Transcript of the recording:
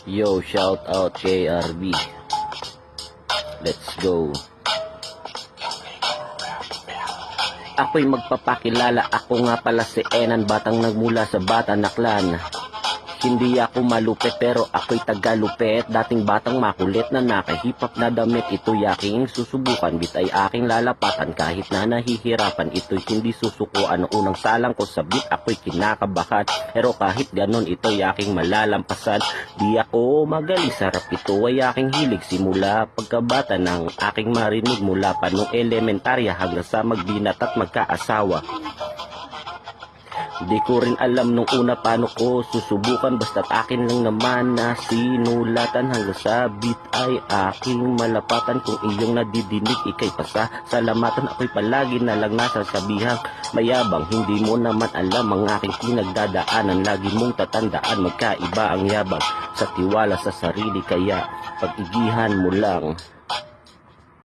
Yo, shout out KRB. Let's go. Ako'y magpapakilala, ako nga pala si Enan, batang nagmula sa Bata Naklan. Hindi ako malupit pero ako'y tagalupit, dating batang makulit na nakahipap na damit. Ito'y aking susubukan, bit ay aking lalapatan, kahit na nahihirapan ito'y hindi susukuan. Ang unang salang ko sa beat ako'y kinakabahan, pero kahit ganon ito'y aking malalampasan. Di ako magaling sa rap, ito ay aking hilig simula pagkabata ng aking marinig, mula pa nung elementarya hanggang sa magbinat at magkaasawa. Di ko rin alam nung una paano ko susubukan, basta't akin lang naman na sinulatan, hanggang sa beat ay aking malapatan. Kung iyong nadidinig ikay pasasalamatan, ako'y palagi na lang nasasabihang mayabang. Hindi mo naman alam ang aking pinagdadaanan, lagi mong tatandaan magkaiba ang yabang sa tiwala sa sarili, kaya pag-igihan mo lang.